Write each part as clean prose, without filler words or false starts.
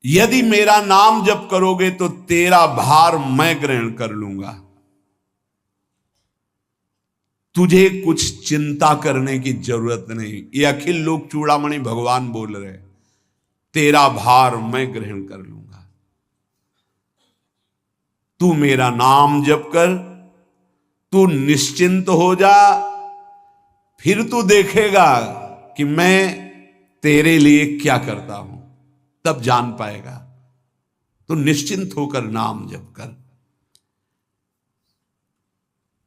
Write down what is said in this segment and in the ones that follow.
यदि मेरा नाम जप करोगे तो तेरा भार मैं ग्रहण कर लूंगा। तुझे कुछ चिंता करने की जरूरत नहीं। ये अखिल लोक चूड़ामणि भगवान बोल रहे, तेरा भार मैं ग्रहण कर लूंगा। तू मेरा नाम जप कर, तू निश्चिंत हो जा, फिर तू देखेगा कि मैं तेरे लिए क्या करता हूं, तब जान पाएगा। तो निश्चिंत होकर नाम जप कर।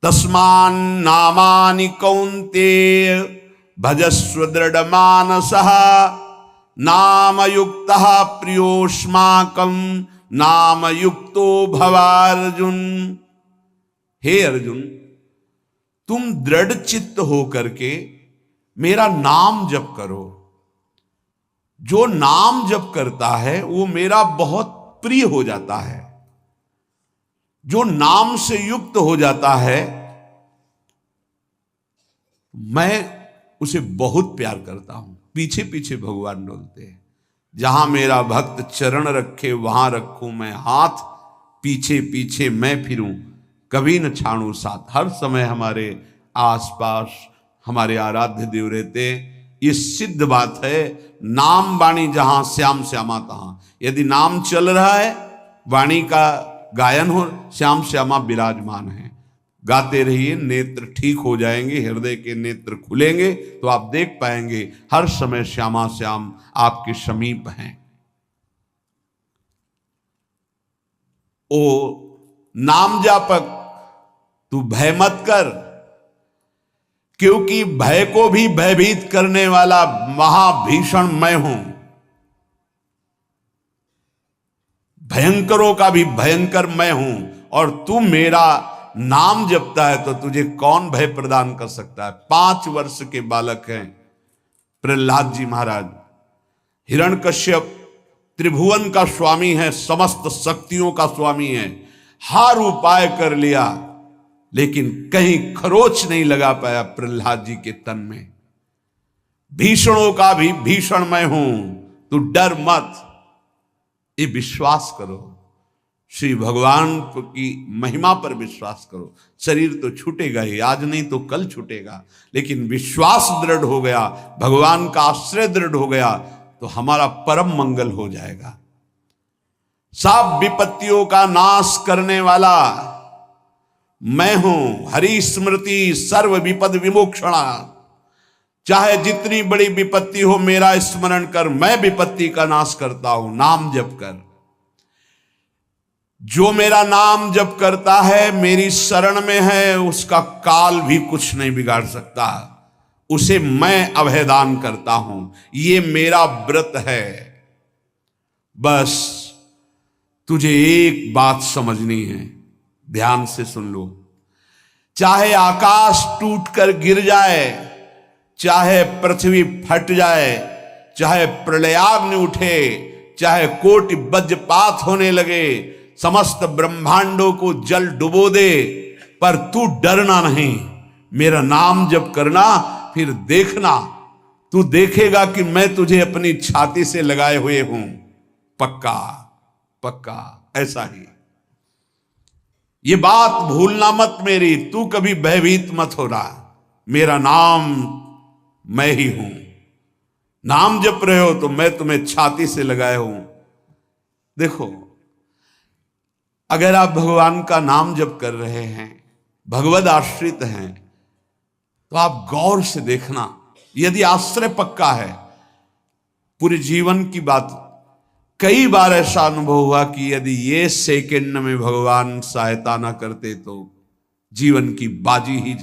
तस्मान नामानि कौन्तेय भजस्व दृढ़ मानसः नाम युक्तः प्रियोष्माकं नाम युक्तो भवार्जुन। हे अर्जुन, तुम दृढ़ चित्त होकर के मेरा नाम जप करो। जो नाम जप करता है वो मेरा बहुत प्रिय हो जाता है। जो नाम से युक्त हो जाता है मैं उसे बहुत प्यार करता हूं। पीछे पीछे भगवान डोलते हैं। जहां मेरा भक्त चरण रखे वहां रखूं मैं हाथ, पीछे पीछे मैं फिरूं कभी न छाड़ू साथ। हर समय हमारे आसपास हमारे आराध्य देव रहते। ये सिद्ध बात है। नाम वाणी जहां श्याम श्यामा तहां। यदि नाम चल रहा है, वाणी का गायन हो, श्याम श्यामा विराजमान है। गाते रहिए, नेत्र ठीक हो जाएंगे, हृदय के नेत्र खुलेंगे तो आप देख पाएंगे हर समय श्यामा श्याम आपके समीप हैं। ओ नाम जापक, तू भय मत कर, क्योंकि भय को भी भयभीत करने वाला महाभीषण मैं हूं। भयंकरों का भी भयंकर मैं हूं। और तू मेरा नाम जपता है तो तुझे कौन भय प्रदान कर सकता है। 5 वर्ष के बालक हैं प्रहलाद जी महाराज। हिरण्यकश्यप त्रिभुवन का स्वामी है, समस्त शक्तियों का स्वामी है। हर उपाय कर लिया लेकिन कहीं खरोच नहीं लगा पाया प्रहलाद जी के तन में। भीषणों का भी भीषण मैं हूं, तू डर मत। ये विश्वास करो, श्री भगवान की महिमा पर विश्वास करो। शरीर तो छूटेगा ही, आज नहीं तो कल छूटेगा, लेकिन विश्वास दृढ़ हो गया, भगवान का आश्रय दृढ़ हो गया तो हमारा परम मंगल हो जाएगा। सब विपत्तियों का नाश करने वाला मैं हूं। हरि स्मृति सर्व विपद विमोक्षणा। चाहे जितनी बड़ी विपत्ति हो मेरा स्मरण कर, मैं विपत्ति का नाश करता हूं। नाम जप कर। जो मेरा नाम जप करता है, मेरी शरण में है, उसका काल भी कुछ नहीं बिगाड़ सकता। उसे मैं अभयदान करता हूं। ये मेरा व्रत है। बस तुझे एक बात समझनी है, ध्यान से सुन लो। चाहे आकाश टूटकर गिर जाए, चाहे पृथ्वी फट जाए, चाहे प्रलयाग्नि उठे, चाहे कोटि वज्रपात होने लगे, समस्त ब्रह्मांडों को जल डुबो दे, पर तू डरना नहीं। मेरा नाम जप करना, फिर देखना, तू देखेगा कि मैं तुझे अपनी छाती से लगाए हुए हूं। पक्का पक्का ऐसा ही। ये बात भूलना मत मेरी। तू कभी भयभीत मत हो रहा। मेरा नाम मैं ही हूं। नाम जप रहे हो तो मैं तुम्हें छाती से लगाए हूं। देखो, अगर आप भगवान का नाम जप कर रहे हैं, भगवद आश्रित हैं, तो आप गौर से देखना। यदि आश्रय पक्का है, पूरे जीवन की बात, कई बार ऐसा अनुभव हुआ कि यदि ये सेकंड में भगवान सहायता ना करते तो जीवन की बाजी ही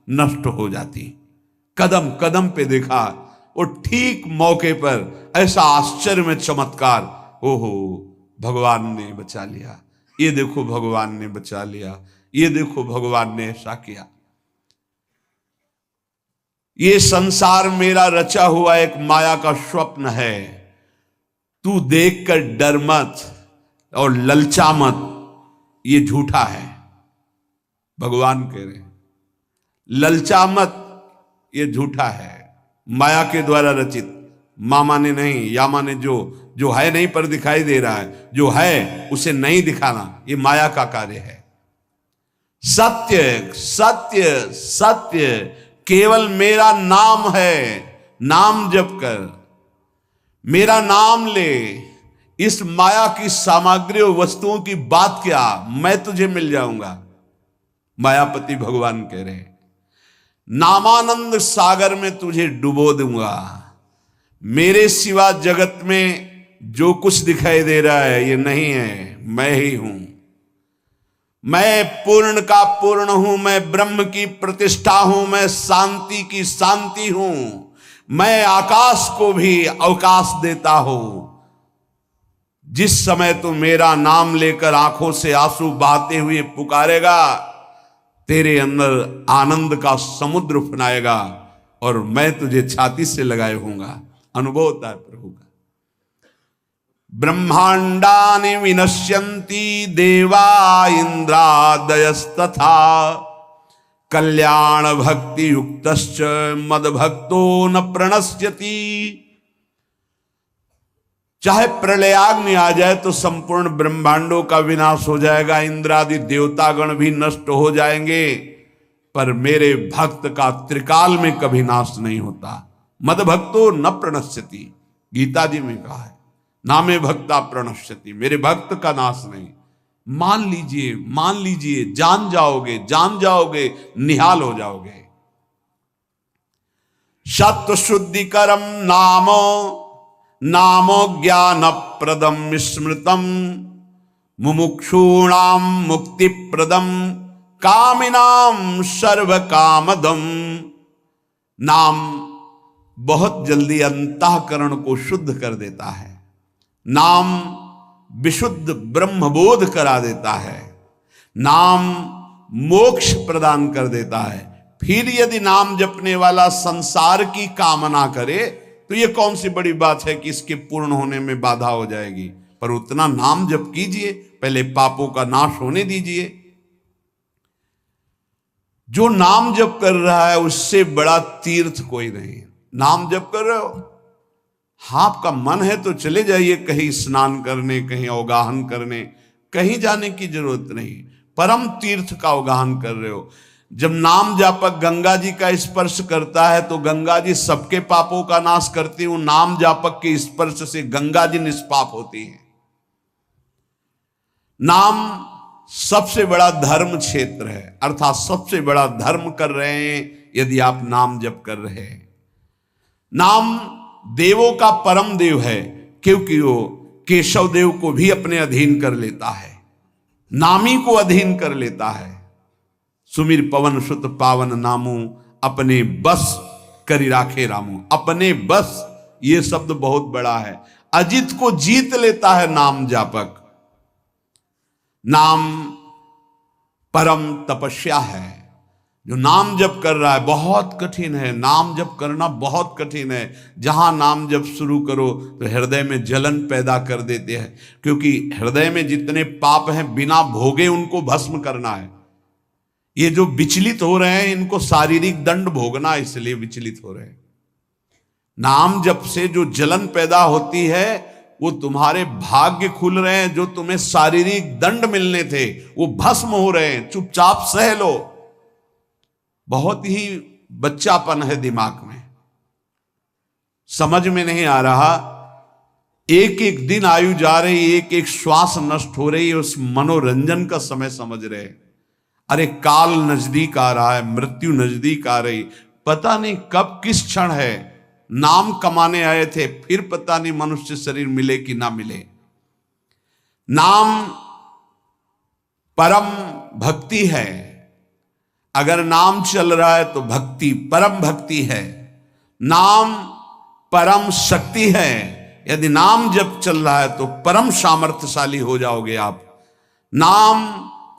नष्ट हो जाती। कदम कदम पे देखा, वो ठीक मौके पर ऐसा आश्चर्य में चमत्कार, ओहो भगवान ने बचा लिया, ये देखो भगवान ने बचा लिया, ये देखो भगवान ने ऐसा किया। ये संसार मेरा रचा हुआ एक माया का स्वप्न है। तू देखकर डर मत और ललचा मत, ये झूठा है। भगवान कह रहे हैं ललचा मत, ये झूठा है, माया के द्वारा रचित। मामा ने नहीं, यामा ने जो जो है नहीं पर दिखाई दे रहा है, जो है उसे नहीं दिखाना, ये माया का कार्य है। सत्य सत्य सत्य केवल मेरा नाम है, नाम जप कर, मेरा नाम ले। इस माया की सामग्री और वस्तुओं की बात क्या, मैं तुझे मिल जाऊंगा। मायापति भगवान कह रहे, नामानंद सागर में तुझे डुबो दूंगा। मेरे सिवा जगत में जो कुछ दिखाई दे रहा है ये नहीं है, मैं ही हूं। मैं पूर्ण का पूर्ण हूं, मैं ब्रह्म की प्रतिष्ठा हूं, मैं शांति की शांति हूं, मैं आकाश को भी अवकाश देता हूं। जिस समय तू मेरा नाम लेकर आंखों से आंसू बहाते हुए पुकारेगा, तेरे अंदर आनंद का समुद्र उफनाएगा और मैं तुझे छाती से लगाए होऊंगा। अनुभव होता है प्रभु का। ब्रह्मांडानि विनश्यन्ति देवा इंद्रादयस्तथा कल्याण भक्ति युक्तश्च मद भक्तो न प्रणश्यति। चाहे प्रलयाग्नि आ जाए तो संपूर्ण ब्रह्मांडों का विनाश हो जाएगा, इंद्रादि देवतागण भी नष्ट हो जाएंगे, पर मेरे भक्त का त्रिकाल में कभी नाश नहीं होता। मद भक्तो न प्रणश्यति, गीता जी में कहा है, नामे भक्ता प्रणश्यति, मेरे भक्त का नाश नहीं। मान लीजिए, मान लीजिए, जान जाओगे, जान जाओगे, निहाल हो जाओगे। सत्व शुद्धिकरम नामो नामो ज्ञान प्रदम स्मृतम मुमुक्षूणाम मुक्ति प्रदम कामिनाम सर्व कामदम। नाम बहुत जल्दी अंतःकरण को शुद्ध कर देता है, नाम विशुद्ध ब्रह्मबोध करा देता है, नाम मोक्ष प्रदान कर देता है। फिर यदि नाम जपने वाला संसार की कामना करे तो ये कौन सी बड़ी बात है कि इसके पूर्ण होने में बाधा हो जाएगी। पर उतना नाम जप कीजिए, पहले पापों का नाश होने दीजिए। जो नाम जप कर रहा है उससे बड़ा तीर्थ कोई नहीं। नाम जप कर रहे हो, हाँ आपका मन है तो चले जाइए कहीं स्नान करने, कहीं अवगाहन करने, कहीं जाने की जरूरत नहीं। परम तीर्थ का अवगाहन कर रहे हो। जब नाम जापक गंगा जी का स्पर्श करता है तो गंगा जी सबके पापों का नाश करती हूं, नाम जापक के स्पर्श से गंगा जी निष्पाप होती हैं। नाम सबसे बड़ा धर्म क्षेत्र है, अर्थात सबसे बड़ा धर्म कर रहे हैं यदि आप नाम जप कर रहे हैं। नाम देवों का परम देव है, क्योंकि वो केशव देव को भी अपने अधीन कर लेता है, नामी को अधीन कर लेता है। सुमिर पवन सुत पावन नामू अपने बस करी राखे रामू। अपने बस, ये शब्द बहुत बड़ा है। अजित को जीत लेता है नाम जापक। नाम परम तपस्या है। जो नाम जप कर रहा है बहुत कठिन है, नाम जप करना बहुत कठिन है। जहां नाम जप शुरू करो तो हृदय में जलन पैदा कर देते हैं, क्योंकि हृदय में जितने पाप हैं बिना भोगे उनको भस्म करना है। ये जो विचलित हो रहे हैं इनको शारीरिक दंड भोगना, इसलिए विचलित हो रहे हैं। नाम जप से जो जलन पैदा होती है वो तुम्हारे भाग्य खुल रहे हैं, जो तुम्हें शारीरिक दंड मिलने थे वो भस्म हो रहे हैं। चुपचाप सह लो। बहुत ही बच्चापन है दिमाग में, समझ में नहीं आ रहा। एक एक दिन आयु जा रही, एक एक श्वास नष्ट हो रही है, उस मनोरंजन का समय समझ रहे। अरे काल नजदीक आ रहा है, मृत्यु नजदीक आ रही, पता नहीं कब किस क्षण है। नाम कमाने आए थे, फिर पता नहीं मनुष्य शरीर मिले कि ना मिले। नाम परम भक्ति है। अगर नाम चल रहा है तो भक्ति परम भक्ति है। नाम परम शक्ति है। यदि नाम जब चल रहा है तो परम सामर्थ्यशाली हो जाओगे आप। नाम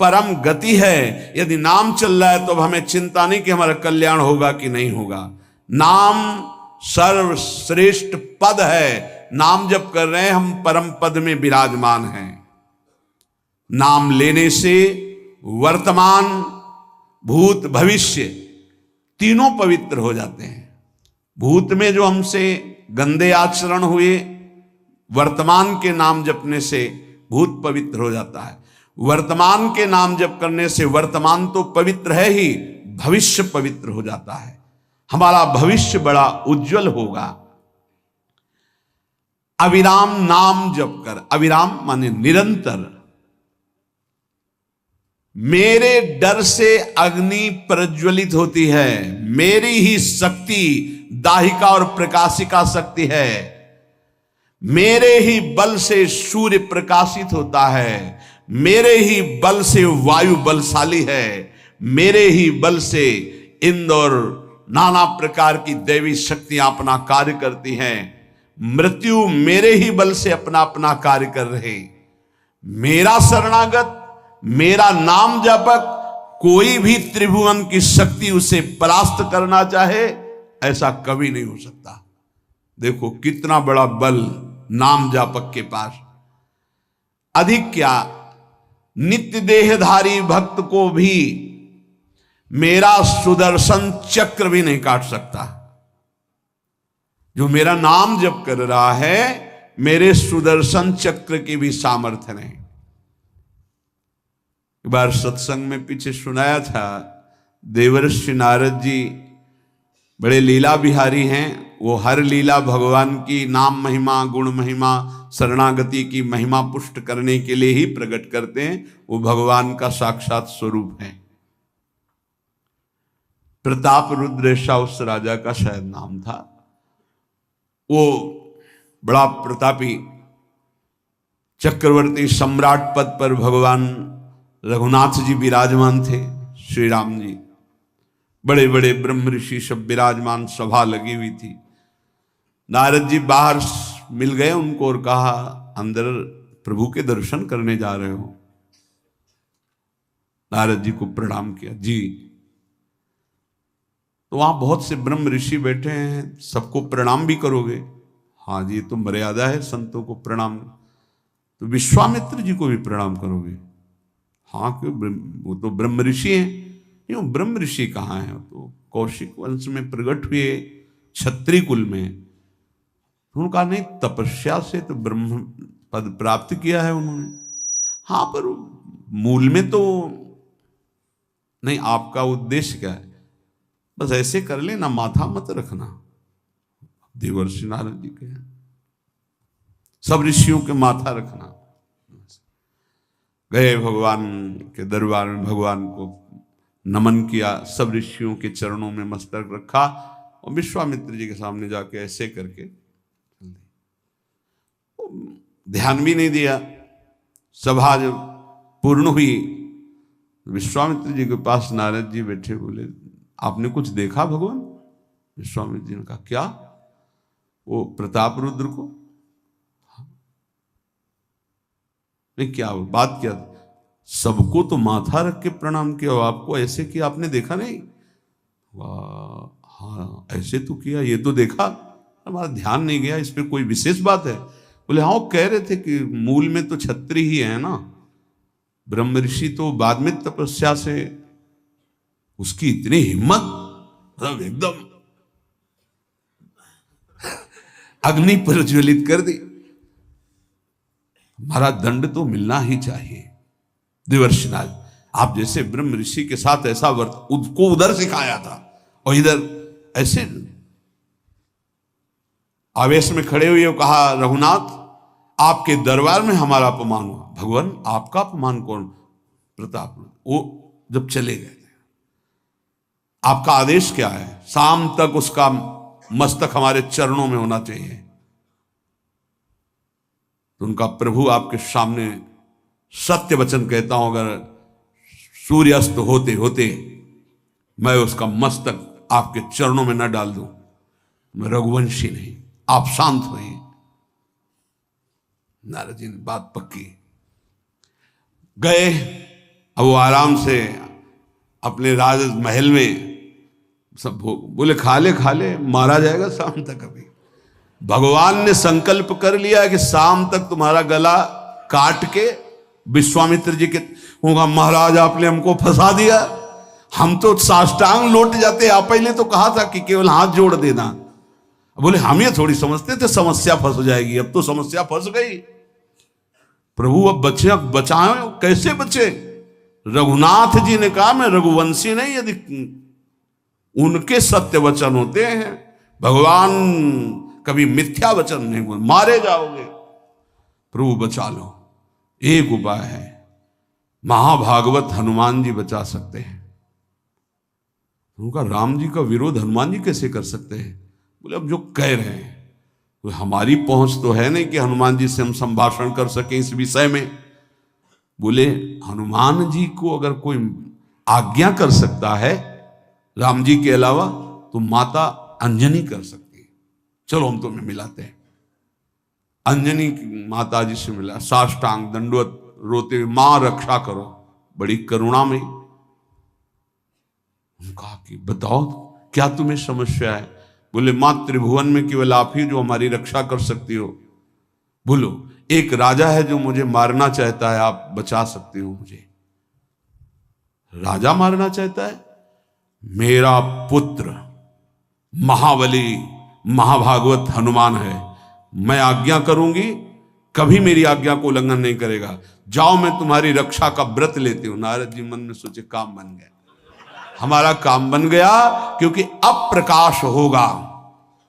परम गति है। यदि नाम चल रहा है तो अब हमें चिंता नहीं कि हमारा कल्याण होगा कि नहीं होगा। नाम सर्वश्रेष्ठ पद है। नाम जप कर रहे हैं, हम परम पद में विराजमान हैं। नाम लेने से वर्तमान भूत भविष्य तीनों पवित्र हो जाते हैं। भूत में जो हमसे गंदे आचरण हुए वर्तमान के नाम जपने से भूत पवित्र हो जाता है। वर्तमान के नाम जप करने से वर्तमान तो पवित्र है ही, भविष्य पवित्र हो जाता है। हमारा भविष्य बड़ा उज्जवल होगा। अविराम नाम जप कर, अविराम माने निरंतर। मेरे डर से अग्नि प्रज्वलित होती है, मेरी ही शक्ति दाहिका और प्रकाशिका शक्ति है, मेरे ही बल से सूर्य प्रकाशित होता है, मेरे ही बल से वायु बलशाली है, मेरे ही बल से इंद्र और नाना प्रकार की दैवी शक्तियां अपना कार्य करती हैं। मृत्यु मेरे ही बल से अपना अपना कार्य कर रहे। मेरा शरणागत, मेरा नाम जापक, कोई भी त्रिभुवन की शक्ति उसे परास्त करना चाहे ऐसा कभी नहीं हो सकता। देखो कितना बड़ा बल नाम जापक के पास। अधिक क्या, नित्य देहधारी भक्त को भी मेरा सुदर्शन चक्र भी नहीं काट सकता। जो मेरा नाम जप कर रहा है, मेरे सुदर्शन चक्र की भी सामर्थ्य नहीं। एक बार सत्संग में पीछे सुनाया था, देवर्षि नारद जी बड़े लीला बिहारी हैं। वो हर लीला भगवान की नाम महिमा, गुण महिमा, शरणागति की महिमा पुष्ट करने के लिए ही प्रकट करते हैं। वो भगवान का साक्षात स्वरूप है। प्रताप रुद्र ऐसा उस राजा का शायद नाम था। वो बड़ा प्रतापी चक्रवर्ती सम्राट पद पर भगवान रघुनाथ जी विराजमान थे। श्री राम जी, बड़े बड़े ब्रह्म ऋषि सब विराजमान, सभा लगी हुई थी। नारद जी बाहर मिल गए उनको और कहा, अंदर प्रभु के दर्शन करने जा रहे हो? नारद जी को प्रणाम किया। जी। तो वहां बहुत से ब्रह्म ऋषि बैठे हैं, सबको प्रणाम भी करोगे? हाँ जी, तो मर्यादा है संतों को प्रणाम। तो विश्वामित्र जी को भी प्रणाम करोगे? हाँ, क्यों, वो तो ब्रह्म ऋषि हैं। क्यों, ब्रह्म ऋषि कहाँ हैं? तो कौशिक वंश में प्रकट हुए, क्षत्रिय कुल में। उन्होंने कहा नहीं, तपस्या से तो ब्रह्म पद प्राप्त किया है उन्होंने। हाँ, पर मूल में तो नहीं। आपका उद्देश्य क्या है? बस ऐसे कर लेना, माथा मत रखना। देवर्षि नारद जी के सब ऋषियों के माथा रखना। गए भगवान के दरबार में, भगवान को नमन किया, सब ऋषियों के चरणों में मस्तक रखा और विश्वामित्र जी के सामने जाके ऐसे करके ध्यान भी नहीं दिया। सभा जब पूर्ण हुई, विश्वामित्र जी के पास नारद जी बैठे, बोले आपने कुछ देखा भगवान? विश्वामित्र जी ने कहा क्या? वो प्रताप रुद्र को? नहीं, क्या बात क्या? सबको तो माथा रख के प्रणाम किया, आपको ऐसे किया, आपने देखा नहीं? वाह, हाँ ऐसे तो किया, ये तो देखा, हमारा ध्यान नहीं गया, इस पे कोई विशेष बात है? बोले हाँ, वो कह रहे थे कि मूल में तो क्षत्रिय ही है ना, ब्रह्म ऋषि तो बाद में तपस्या से, उसकी इतनी हिम्मत, मतलब एकदम अग्नि प्रज्वलित कर दी। हमारा दंड तो मिलना ही चाहिए। देवर्षिनाथ, आप जैसे ब्रह्म ऋषि के साथ ऐसा वर्त उसको उधर सिखाया था और इधर ऐसे आवेश में खड़े हुए और कहा, रघुनाथ आपके दरबार में हमारा अपमान हुआ। भगवान आपका अपमान कौन? प्रताप। वो जब चले गए, आपका आदेश क्या है? शाम तक उसका मस्तक हमारे चरणों में होना चाहिए। तो उनका प्रभु आपके सामने सत्य वचन कहता हूं, अगर सूर्यास्त होते होते मैं उसका मस्तक आपके चरणों में न डाल दूं, मैं रघुवंशी नहीं। आप शांत होइए। नारद जी ने बात पक्की। गए, अब वो आराम से अपने राज महल में सब बोले खा ले, मारा जाएगा शाम तक। अभी भगवान ने संकल्प कर लिया कि शाम तक तुम्हारा गला काट के विश्वामित्र जी के होगा। महाराज आपने हमको फंसा दिया, हम तो साष्टांग लौट जाते। आप पहले तो कहा था कि केवल हाथ जोड़ देना, बोले हम ये थोड़ी समझते थे समस्या फंस जाएगी, अब तो समस्या फंस गई। प्रभु अब बचे, बचाए, कैसे बचे? रघुनाथ जी ने कहा मैं रघुवंशी नहीं, यदि उनके सत्य वचन होते हैं, भगवान कभी मिथ्या वचन नहीं बोल, मारे जाओगे, प्रभु बचा लो। एक उपाय है, महाभागवत हनुमान जी बचा सकते हैं। उनका राम जी का विरोध हनुमान जी कैसे कर सकते हैं? बोले अब जो कह रहे हैं तो हमारी पहुंच तो है नहीं कि हनुमान जी से हम संभाषण कर सकें इस विषय में। बोले हनुमान जी को अगर कोई आज्ञा कर सकता है राम जी के अलावा तो माता अंजनी कर सकती है। चलो हम तुम्हें मिलाते हैं। अंजनी माता जी से मिला, साष्टांग दंडवत रोते हुए, मां रक्षा करो, बड़ी करुणा में। कहा कि बताओ क्या तुम्हें समस्या है? बोले मां त्रिभुवन में केवल आप ही जो हमारी रक्षा कर सकती हो। बोलो एक राजा है जो मुझे मारना चाहता है, आप बचा सकते हो मुझे? राजा मारना चाहता है? मेरा पुत्र महाबली महाभागवत हनुमान है, मैं आज्ञा करूंगी, कभी मेरी आज्ञा को उल्लंघन नहीं करेगा। जाओ मैं तुम्हारी रक्षा का व्रत लेती हूं। नारद जी मन में सोचे काम बन गया, हमारा काम बन गया, क्योंकि अब प्रकाश होगा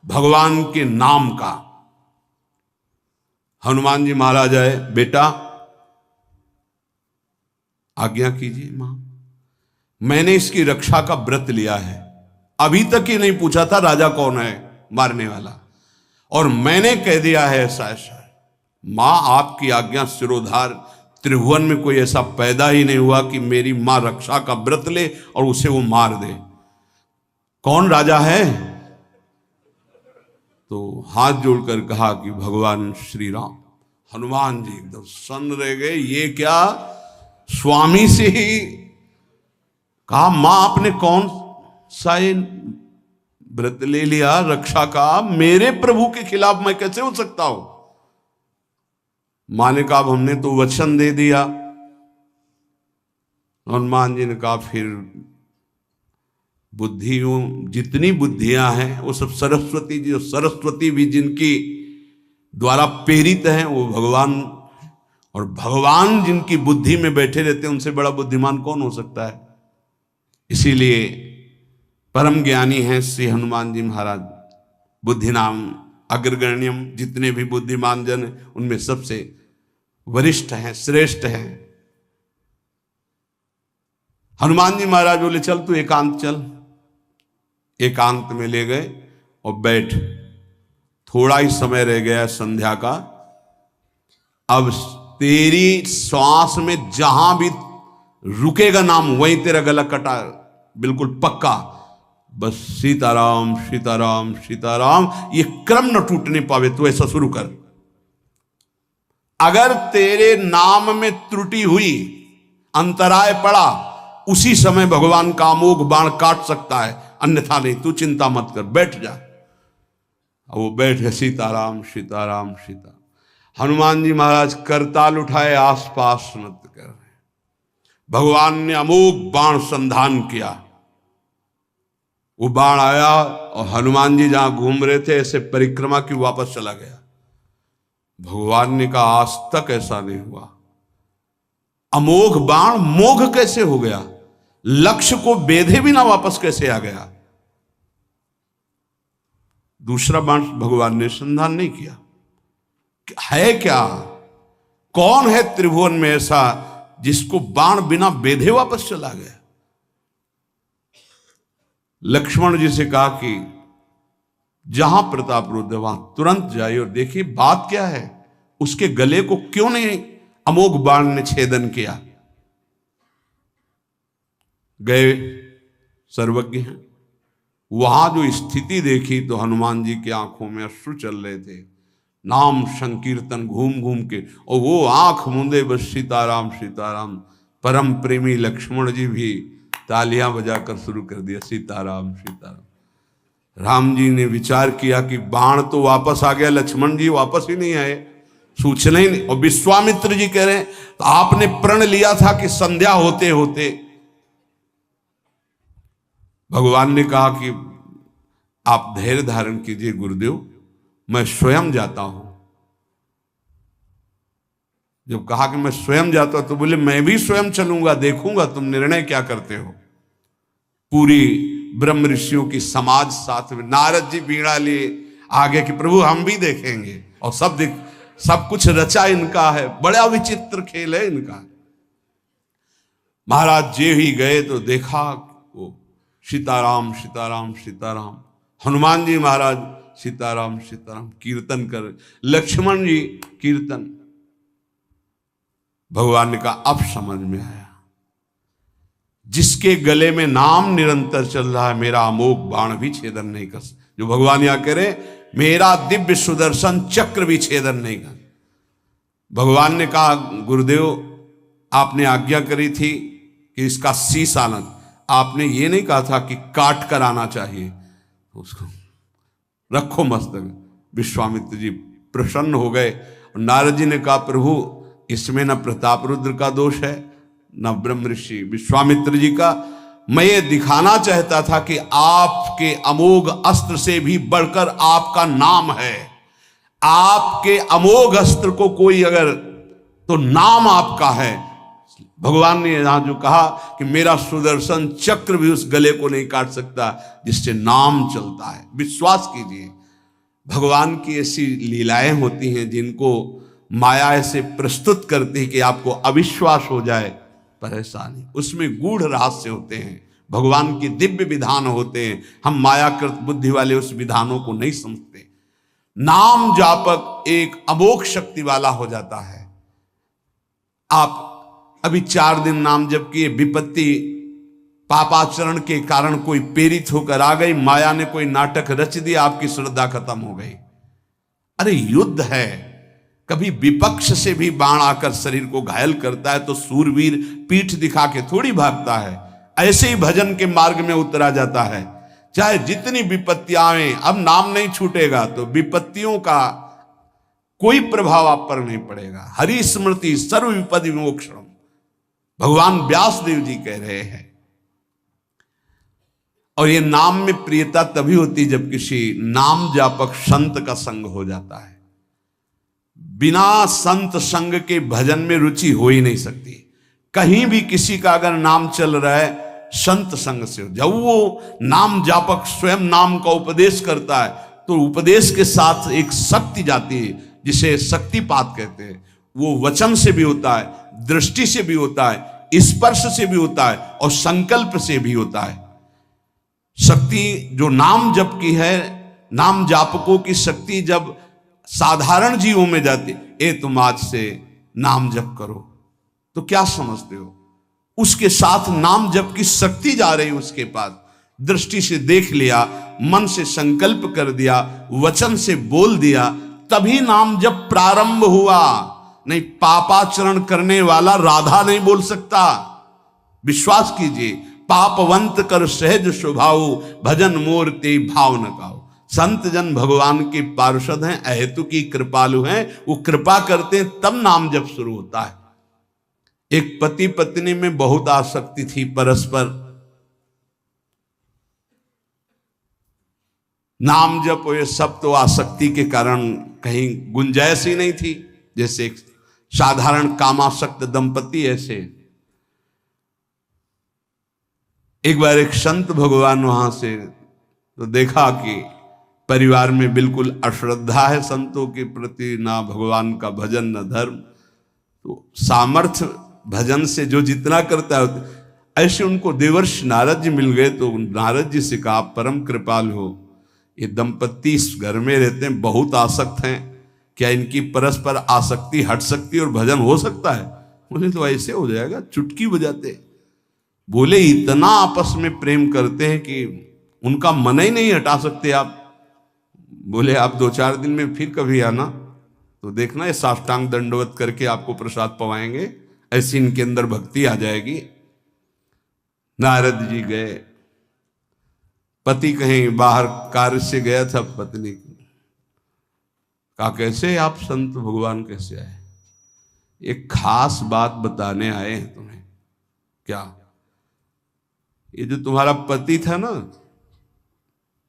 भगवान के नाम का। हनुमान जी महाराज आए, बेटा आज्ञा कीजिए मां, मैंने इसकी रक्षा का व्रत लिया है। अभी तक ही नहीं पूछा था राजा कौन है मारने वाला, और मैंने कह दिया है ऐसा ऐसा। मां आपकी आज्ञा सिरोधार, त्रिभुवन में कोई ऐसा पैदा ही नहीं हुआ कि मेरी मां रक्षा का व्रत ले और उसे वो मार दे। कौन राजा है? तो हाथ जोड़कर कहा कि भगवान श्री राम। हनुमान जी एकदम सन्न रह गए, ये क्या? स्वामी से ही कहा मां आपने कौन सा व्रत ले लिया रक्षा का? मेरे प्रभु के खिलाफ मैं कैसे हो सकता हूं? मां ने कहा हमने तो वचन दे दिया। हनुमान जी ने कहा फिर बुद्धियों जितनी बुद्धियां हैं वो सब सरस्वती जी, सरस्वती भी जिनकी द्वारा प्रेरित हैं वो भगवान, और भगवान जिनकी बुद्धि में बैठे रहते हैं उनसे बड़ा बुद्धिमान कौन हो सकता है? इसीलिए परम ज्ञानी हैं श्री हनुमान जी महाराज। बुद्धि नाम अग्रगण्यम, जितने भी बुद्धिमान जन उनमें सबसे वरिष्ठ हैं, श्रेष्ठ हैं। हनुमान जी महाराज बोले चल तू एकांत चल। एकांत में ले गए और बैठ, थोड़ा ही समय रह गया संध्या का। अब तेरी श्वास में जहां भी रुकेगा नाम वहीं तेरा गला कटा, बिल्कुल पक्का। बस सीताराम सीताराम सीताराम, ये क्रम न टूटने पावे, तो ऐसा शुरू कर। अगर तेरे नाम में त्रुटि हुई, अंतराय पड़ा, उसी समय भगवान का अमोघ बाण काट सकता है, अन्यथा नहीं। तू चिंता मत कर, बैठ जा। वो बैठे, सीताराम सीताराम सीता। हनुमान जी महाराज करताल उठाए, आसपास नृत्य कर रहे। भगवान ने अमोघ बाण संधान किया। वो बाण आया और हनुमान जी जहां घूम रहे थे ऐसे परिक्रमा की वापस चला गया। भगवान ने कहा आज तक ऐसा नहीं हुआ। अमोघ बाण मोघ कैसे हो गया? लक्ष्य को बेधे बिना वापस कैसे आ गया? दूसरा बाण भगवान ने संधान नहीं किया। है क्या? कौन है त्रिभुवन में ऐसा जिसको बाण बिना बेधे वापस चला गया? लक्ष्मण जी से कहा कि जहां प्रताप रुद्र वहां तुरंत जाइए और देखिए बात क्या है, उसके गले को क्यों नहीं अमोघ बाण ने छेदन किया। गए, सर्वज्ञ हैं। वहां जो स्थिति देखी तो हनुमान जी की आंखों में अश्रु चल रहे थे। नाम संकीर्तन घूम घूम के, और वो आंख मूंदे बस सीताराम सीताराम। परम प्रेमी लक्ष्मण जी भी तालियां बजाकर शुरू कर दिया, सीताराम सीताराम। राम जी ने विचार किया कि बाण तो वापस आ गया, लक्ष्मण जी वापस ही नहीं आए, सूचना ही नहीं। और विश्वामित्र जी कह रहे हैं तो आपने प्रण लिया था कि संध्या होते होते। भगवान ने कहा कि आप धैर्य धारण कीजिए गुरुदेव, मैं स्वयं जाता हूं। जब कहा कि मैं स्वयं जाता हूं तो बोले मैं भी स्वयं चलूंगा, देखूंगा तुम निर्णय क्या करते हो। पूरी ब्रह्म ऋषियों की समाज साथ में, नारद जी बीड़ा लिए आगे कि प्रभु हम भी देखेंगे, और सब कुछ रचा इनका है, बड़ा विचित्र खेल है इनका। महाराज जे ही गए तो देखा वो सीताराम सीताराम सीताराम, हनुमान जी महाराज सीताराम सीताराम कीर्तन कर, लक्ष्मण जी कीर्तन। भगवान ने कहा अब समझ में आया, जिसके गले में नाम निरंतर चल रहा है मेरा अमोघ बाण भी छेदन नहीं कर सकता। जो भगवान यहां कह रहे मेरा दिव्य सुदर्शन चक्र भी छेदन नहीं कर। भगवान ने कहा गुरुदेव आपने आज्ञा करी थी कि इसका शीश आना, आपने ये नहीं कहा था कि काट कर आना चाहिए, उसको रखो मस्तक। विश्वामित्र जी प्रसन्न हो गए और नारद जी ने कहा प्रभु इसमें न प्रताप रुद्र का दोष है न ब्रह्म ऋषि विश्वामित्र जी का, मैं ये दिखाना चाहता था कि आपके अमोघ अस्त्र से भी बढ़कर आपका नाम है। आपके अमोघ अस्त्र को कोई अगर, तो नाम आपका है। भगवान ने यहां जो कहा कि मेरा सुदर्शन चक्र भी उस गले को नहीं काट सकता जिससे नाम चलता है। विश्वास कीजिए भगवान की ऐसी लीलाएं होती हैं जिनको माया ऐसे प्रस्तुत करती है कि आपको अविश्वास हो जाए, परेशानी। उसमें गूढ़ रहस्य होते हैं, भगवान के दिव्य विधान होते हैं, हम मायाकृत बुद्धि वाले उस विधानों को नहीं समझते। नाम जापक एक अमोघ शक्ति वाला हो जाता है। आप अभी 4 दिन नाम जप किए, विपत्ति पापाचरण के कारण कोई प्रेरित होकर आ गई, माया ने कोई नाटक रच दिया, आपकी श्रद्धा खत्म हो गई। अरे युद्ध है, कभी विपक्ष से भी बाण आकर शरीर को घायल करता है तो सूरवीर पीठ दिखा के थोड़ी भागता है। ऐसे ही भजन के मार्ग में उतरा जाता है, चाहे जितनी विपत्तियां आए, अब नाम नहीं छूटेगा तो विपत्तियों का कोई प्रभाव आप पर नहीं पड़ेगा। हरि स्मृति सर्व विपदि विमोक्षणम, भगवान व्यासदेव जी कह रहे हैं। और ये नाम में प्रियता तभी होती जब किसी नाम जापक संत का संग हो जाता है। बिना संत संग के भजन में रुचि हो ही नहीं सकती। कहीं भी किसी का अगर नाम चल रहा है संत संग से, जब वो नाम जापक स्वयं नाम का उपदेश करता है तो उपदेश के साथ एक शक्ति जाती है जिसे शक्तिपात कहते हैं। वो वचन से भी होता है, दृष्टि से भी होता है, स्पर्श से भी होता है और संकल्प से भी होता है। शक्ति जो नाम जप की है, नाम जापकों की शक्ति जब साधारण जीवों में जाती, ए तुम आज से नाम जप करो, तो क्या समझते हो? उसके साथ नाम जप की शक्ति जा रही उसके पास। दृष्टि से देख लिया, मन से संकल्प कर दिया, वचन से बोल दिया, तभी नाम जप प्रारंभ हुआ। नहीं, पापाचरण करने वाला राधा नहीं बोल सकता। विश्वास कीजिए, पापवंत कर सहज स्वभाव, भजन मोर ते भाव न गाओ। संत जन भगवान के पार्षद हैं, अहेतु की कृपालु हैं, वो कृपा करते हैं तब नाम जप शुरू होता है। एक पति पत्नी में बहुत आसक्ति थी परस्पर, नाम जप ये सब तो आसक्ति के कारण कहीं गुंजाइश ही नहीं थी। जैसे एक साधारण कामासक्त दंपति, ऐसे एक बार एक संत भगवान वहां से तो देखा कि परिवार में बिल्कुल अश्रद्धा है संतों के प्रति, ना भगवान का भजन न धर्म। तो सामर्थ्य भजन से जो जितना करता है, ऐसे उनको देवर्षि नारद जी मिल गए। तो नारद जी से कहा, परम कृपाल हो, ये दंपति इस घर में रहते हैं, बहुत आसक्त हैं, क्या इनकी परस्पर आसक्ति हट सकती है और भजन हो सकता है? बोले तो ऐसे हो जाएगा, चुटकी बजाते। बोले इतना आपस में प्रेम करते हैं कि उनका मन ही नहीं हटा सकते आप। बोले आप 2-4 दिन में फिर कभी आना तो देखना, ये साष्टांग दंडवत करके आपको प्रसाद पवाएंगे, ऐसी इनके अंदर भक्ति आ जाएगी। नारद जी गए, पति कहीं बाहर कार्य से गया था, पत्नी कहा कैसे आप संत भगवान कैसे आए? एक खास बात बताने आए हैं तुम्हें। क्या? ये जो तुम्हारा पति था ना,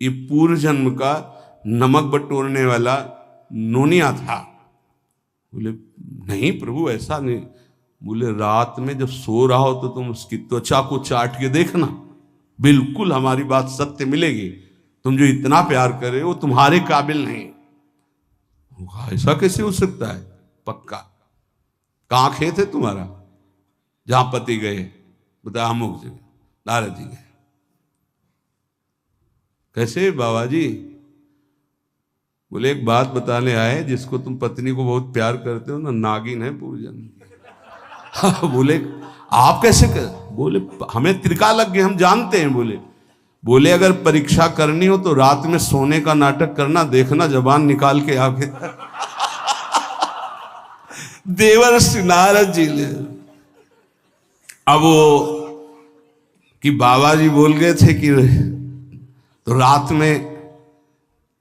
ये पूर्व जन्म का नमक बटोरने वाला नोनिया था। बोले नहीं प्रभु ऐसा नहीं। बोले रात में जब सो रहा हो तो तुम उसकी त्वचा को चाट के देखना, बिल्कुल हमारी बात सत्य मिलेगी। तुम जो इतना प्यार कर रहे हो तुम्हारे काबिल नहीं। ऐसा कैसे हो सकता है? पक्का। कहाँ खेत है तुम्हारा जहां पति गए? बता अमुक जगह। नारद जी गए। कैसे बाबा जी? बोले एक बात बताने आए, जिसको तुम पत्नी को बहुत प्यार करते हो ना, नागिन है पूर्वजन्म। बोले आप कैसे कर? बोले हमें त्रिकाल लग गए, हम जानते हैं। बोले अगर परीक्षा करनी हो तो रात में सोने का नाटक करना, देखना जबान निकाल के आगे। देवर्षि नारद जी ने अब वो कि बाबा जी बोल गए थे कि तो रात में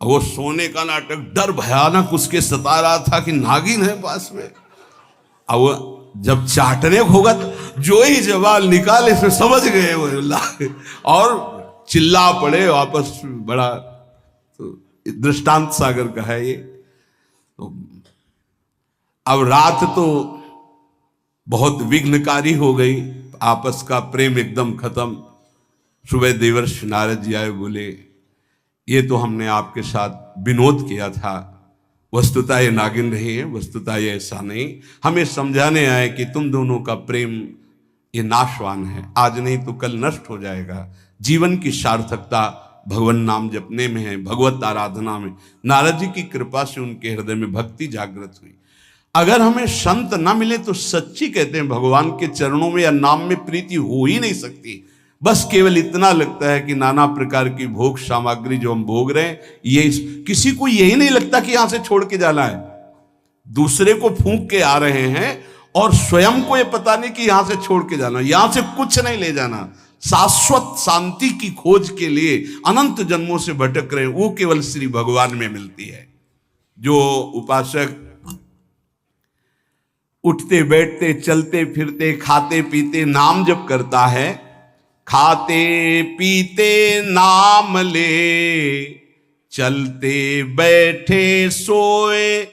वो सोने का नाटक, डर भयानक उसके सता रहा था कि नागिन है पास में। अब वो जब चाटने होगा तो जो ही जवाब निकाले फिर समझ गए वो, और चिल्ला पड़े वापस। बड़ा तो दृष्टांत सागर का है ये। तो अब रात तो बहुत विघ्नकारी हो गई, आपस का प्रेम एकदम खत्म। सुबह देवर्षि नारद जी आए, बोले ये तो हमने आपके साथ विनोद किया था, वस्तुतः ये नागिन रही है, वस्तुतः ये ऐसा नहीं। हमें समझाने आए कि तुम दोनों का प्रेम ये नाशवान है, आज नहीं तो कल नष्ट हो जाएगा। जीवन की सार्थकता भगवान नाम जपने में है, भगवत आराधना में। नारद जी की कृपा से उनके हृदय में भक्ति जागृत हुई। अगर हमें संत ना मिले तो सच्ची कहते हैं भगवान के चरणों में या नाम में प्रीति हो ही नहीं सकती। बस केवल इतना लगता है कि नाना प्रकार की भोग सामग्री जो हम भोग रहे हैं, ये किसी को यही नहीं लगता कि यहां से छोड़ के जाना है। दूसरे को फूंक के आ रहे हैं और स्वयं को ये पता नहीं कि यहां से छोड़ के जाना, यहां से कुछ नहीं ले जाना। शाश्वत शांति की खोज के लिए अनंत जन्मों से भटक रहे हैं, वो केवल श्री भगवान में मिलती है। जो उपासक उठते बैठते चलते फिरते खाते पीते नाम जप करता है, खाते पीते नाम ले, चलते बैठे सोए,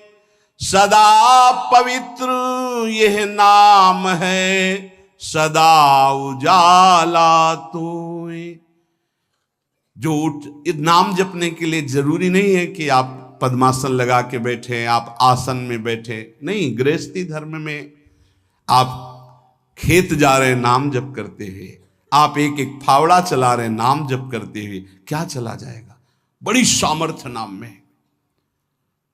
सदा पवित्र यह नाम है, सदा उजाला तोए। जो नाम जपने के लिए जरूरी नहीं है कि आप पद्मासन लगा के बैठे, आप आसन में बैठे, नहीं। गृहस्थी धर्म में आप खेत जा रहे नाम जप करते हुए, आप एक एक फावड़ा चला रहे नाम जप करते हुए, क्या चला जाएगा? बड़ी सामर्थ्य नाम में,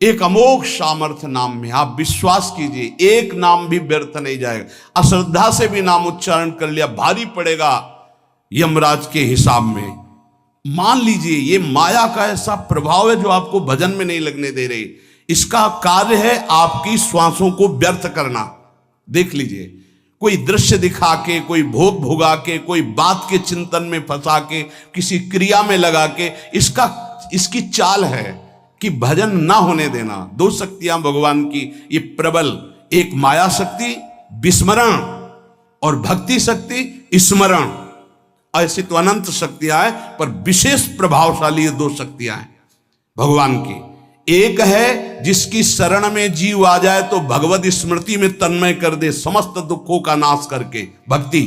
एक अमोघ सामर्थ्य नाम में। आप विश्वास कीजिए, एक नाम भी व्यर्थ नहीं जाएगा। अश्रद्धा से भी नाम उच्चारण कर लिया, भारी पड़ेगा यमराज के हिसाब में। मान लीजिए ये माया का ऐसा प्रभाव है जो आपको भजन में नहीं लगने दे रही। इसका कार्य है आपकी श्वासों को व्यर्थ करना। देख लीजिए, कोई दृश्य दिखा के, कोई भोग भोगा के, कोई बात के चिंतन में फंसा के, किसी क्रिया में लगा के, इसकी चाल है कि भजन ना होने देना। दो शक्तियां भगवान की ये प्रबल, एक माया शक्ति विस्मरण और भक्ति शक्ति स्मरण। ऐसी तो अनंत शक्तियां हैं, पर विशेष प्रभावशाली ये दो शक्तियां हैं भगवान की। एक है जिसकी शरण में जीव आ जाए तो भगवत स्मृति में तन्मय कर दे, समस्त दुखों का नाश करके, भक्ति।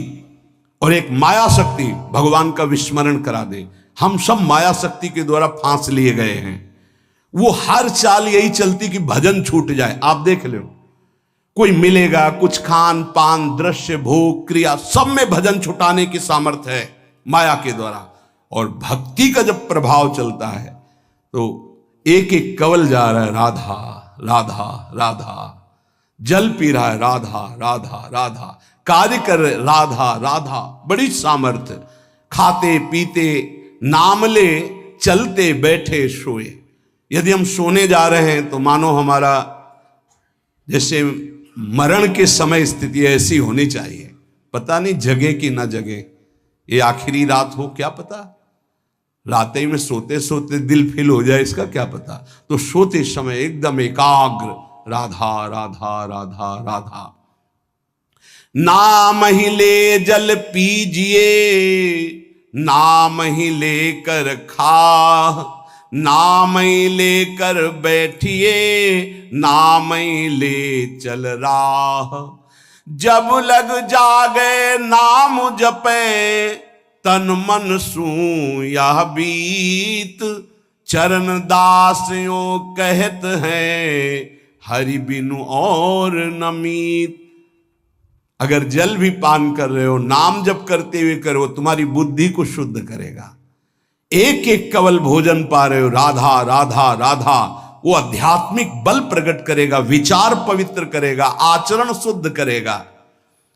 और एक माया शक्ति भगवान का विस्मरण करा दे। हम सब माया शक्ति के द्वारा फांस लिए गए हैं। वो हर चाल यही चलती कि भजन छूट जाए। आप देख लो, कोई मिलेगा, कुछ खान पान दृश्य भोग क्रिया सब में भजन छुटाने की सामर्थ्य है माया के द्वारा। और भक्ति का जब प्रभाव चलता है तो एक एक कवल जा रहा है राधा राधा राधा, जल पी रहा है राधा राधा राधा, कार्य कर रहे राधा राधा, बड़ी सामर्थ्य। खाते पीते नाम ले, चलते बैठे सोए। यदि हम सोने जा रहे हैं तो मानो हमारा जैसे मरण के समय स्थिति ऐसी होनी चाहिए। पता नहीं जगे कि ना जगे, ये आखिरी रात हो, क्या पता। रात ही में सोते सोते दिल फिल हो जाए, इसका क्या पता। तो सोते समय एकदम एकाग्र, राधा राधा राधा राधा। नाम ही ले जल पीजिए, नाम ही लेकर खा, नाम ही लेकर बैठिए, नाम ही ले चल राह। जब लग जागे नाम जपे, तन मन सू यह बीत। चरण दास यो कहत हैं, हरि बिनु और नमीत। अगर जल भी पान कर रहे हो, नाम जप करते हुए करो, तुम्हारी बुद्धि को शुद्ध करेगा। एक एक कवल भोजन पा रहे हो, राधा राधा राधा, वो आध्यात्मिक बल प्रकट करेगा, विचार पवित्र करेगा, आचरण शुद्ध करेगा।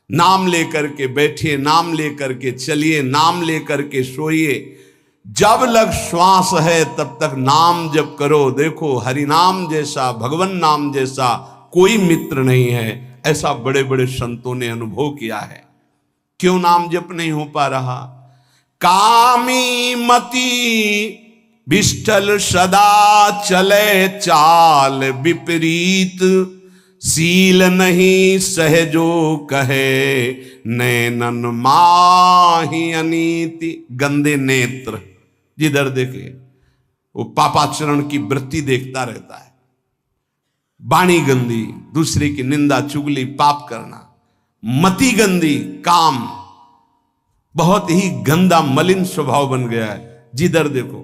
नाम लेकर के बैठिए, नाम लेकर के चलिए, नाम लेकर के सोइए। जब लग श्वास है तब तक नाम जप करो। देखो, हरि नाम जैसा, भगवान नाम जैसा कोई मित्र नहीं है, ऐसा बड़े बड़े संतों ने अनुभव किया है। क्यों नाम जप नहीं हो पा रहा? कामी मति विष्ठल सदा चले चाल विपरीत। सील नहीं सहजो कहे, नैनन माही अनीति। गंदे नेत्र, जिधर देखे वो पापाचरण की वृत्ति देखता रहता है। वाणी गंदी, दूसरे की निंदा चुगली पाप करना। मति गंदी, काम बहुत ही गंदा मलिन स्वभाव बन गया है। जिधर देखो,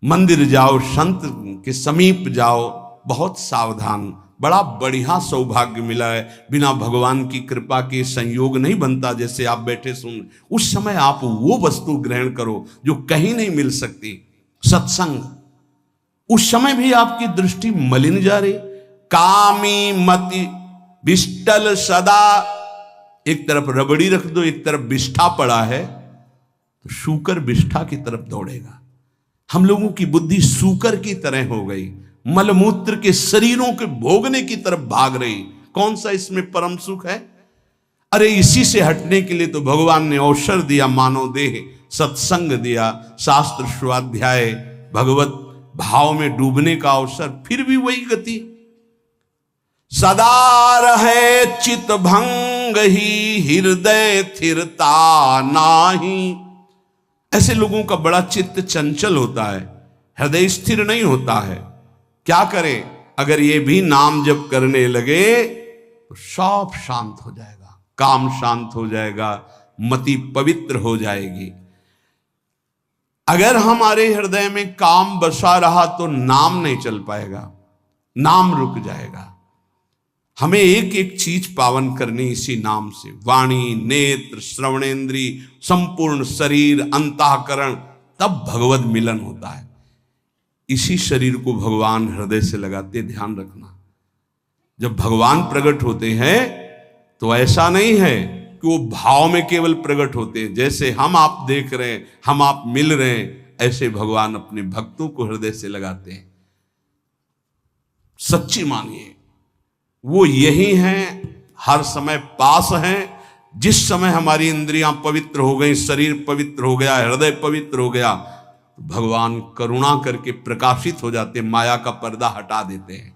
मंदिर जाओ, संत के समीप जाओ, बहुत सावधान। बड़ा बढ़िया सौभाग्य मिला है, बिना भगवान की कृपा के संयोग नहीं बनता। जैसे आप बैठे सुन, उस समय आप वो वस्तु ग्रहण करो जो कहीं नहीं मिल सकती, सत्संग। उस समय भी आपकी दृष्टि मलिन जा रही। कामी मति विष्टल सदा, एक तरफ रबड़ी रख दो, एक तरफ बिष्ठा पड़ा है, तो शूकर बिष्ठा की तरफ दौड़ेगा। हम लोगों की बुद्धि शूकर की तरह हो गई, मलमूत्र के शरीरों के भोगने की तरफ भाग रही। कौन सा इसमें परम सुख है? अरे इसी से हटने के लिए तो भगवान ने अवसर दिया, मानव देह, सत्संग दिया, शास्त्र स्वाध्याय, भगवत भाव में डूबने का अवसर। फिर भी वही गति। सदा रहे चित भंग ही, हृदय स्थिरता नाही। ऐसे लोगों का बड़ा चित्त चंचल होता है, हृदय स्थिर नहीं होता है। क्या करें? अगर ये भी नाम जप करने लगे तो सब शांत हो जाएगा, काम शांत हो जाएगा, मति पवित्र हो जाएगी। अगर हमारे हृदय में काम बसा रहा तो नाम नहीं चल पाएगा, नाम रुक जाएगा। हमें एक एक चीज पावन करनी इसी नाम से। वाणी, नेत्र, श्रवणेन्द्री, संपूर्ण शरीर, अंतःकरण, तब भगवत मिलन होता है। इसी शरीर को भगवान हृदय से लगाते, ध्यान रखना। जब भगवान प्रकट होते हैं तो ऐसा नहीं है कि वो भाव में केवल प्रकट होते हैं। जैसे हम आप देख रहे हैं, हम आप मिल रहे हैं, ऐसे भगवान अपने भक्तों को हृदय से लगाते हैं। सच्ची मानिए, वो यही हैं, हर समय पास हैं। जिस समय हमारी इंद्रियां पवित्र हो गई, शरीर पवित्र हो गया, हृदय पवित्र हो गया, भगवान करुणा करके प्रकाशित हो जाते, माया का पर्दा हटा देते हैं।